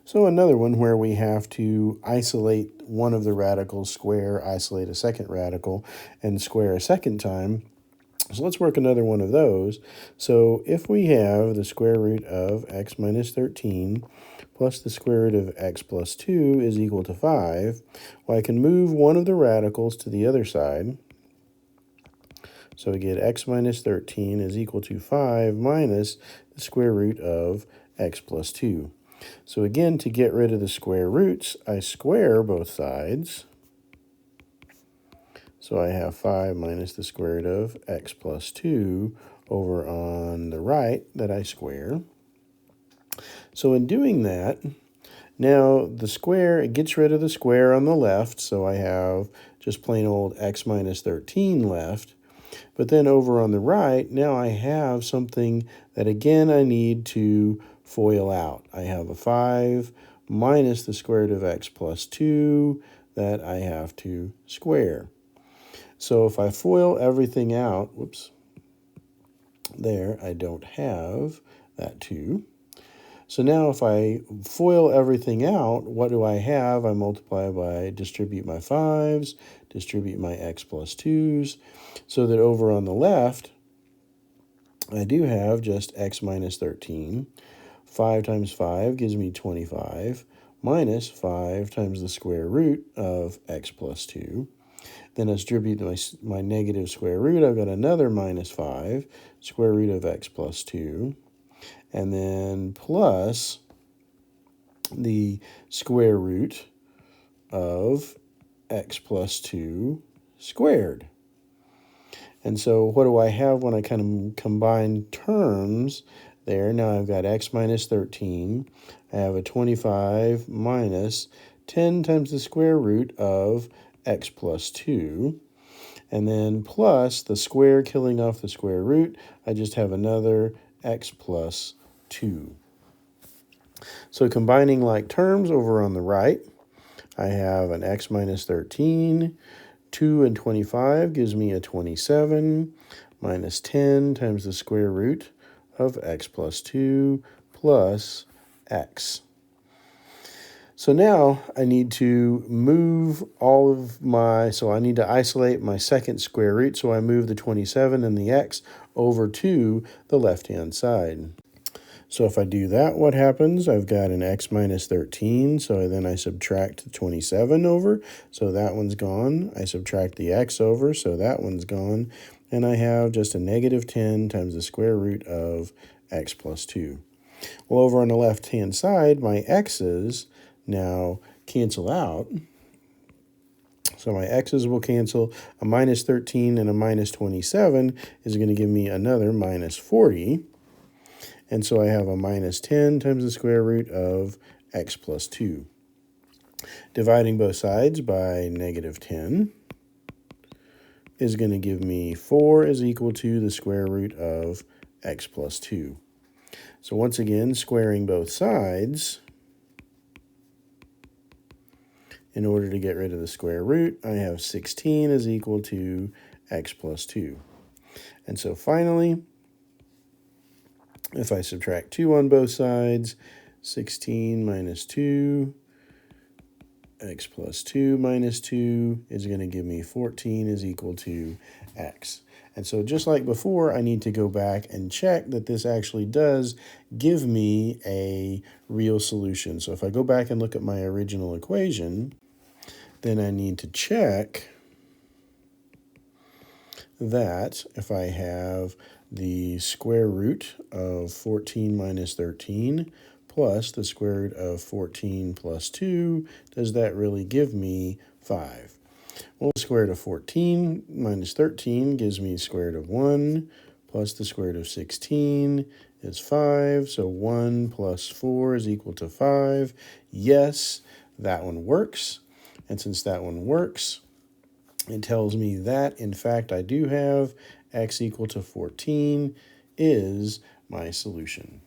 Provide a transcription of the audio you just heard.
So another one where we have to isolate one of the radicals, square, isolate a second radical, and square a second time. So let's work another one of those. So if we have the square root of x minus 13 plus the square root of x plus 2 is equal to 5, well, I can move one of the radicals to the other side. So we get x minus 13 is equal to 5 minus the square root of x plus 2. So again, to get rid of the square roots, I square both sides. So I have 5 minus the square root of x plus 2 over on the right that I square. So in doing that, now the square, it gets rid of the square on the left, so I have just plain old x minus 13 left. But then over on the right, now I have something that again I need to FOIL out. I have a 5 minus the square root of x plus 2 that I have to square. So if I FOIL everything out, whoops, there I don't have that 2. So now if I FOIL everything out, what do I have? I multiply by distribute my 5s, distribute my x plus 2s, so that over on the left, I do have just x minus 13. 5 times 5 gives me 25, minus 5 times the square root of x plus 2. Then I distribute my negative square root. I've got another minus 5, square root of x plus 2. And then plus the square root of x plus 2 squared. And so what do I have when I kind of combine terms there? Now I've got x minus 13. I have a 25 minus 10 times the square root of x plus 2. And then plus the square killing off the square root, I just have another x plus 2. So combining like terms over on the right, I have an x minus 13. 2 and 25 gives me a 27 minus 10 times the square root of x plus 2 plus x. So now I need to move all of so I need to isolate my second square root, so I move the 27 and the x over to the left-hand side. So if I do that, what happens? I've got an x minus 13, so then I subtract the 27 over, so that one's gone. I subtract the x over, so that one's gone. And I have just a negative 10 times the square root of x plus 2. Well, over on the left-hand side, my x's now cancel out. So my x's will cancel. A minus 13 and a minus 27 is going to give me another minus 40. And so I have a minus 10 times the square root of x plus 2. Dividing both sides by negative 10 is going to give me 4 is equal to the square root of x plus 2. So once again, squaring both sides, in order to get rid of the square root, I have 16 is equal to x plus 2. And so finally, if I subtract 2 on both sides, 16 minus 2, x plus 2 minus 2 is going to give me 14 is equal to x. And so just like before, I need to go back and check that this actually does give me a real solution. So if I go back and look at my original equation, then I need to check that if I have the square root of 14 minus 13 plus the square root of 14 plus 2, does that really give me 5? Well, the square root of 14 minus 13 gives me the square root of 1 plus the square root of 16 is 5. So 1 plus 4 is equal to 5. Yes, that one works. And since that one works, it tells me that, in fact, I do have x equal to 14 is my solution.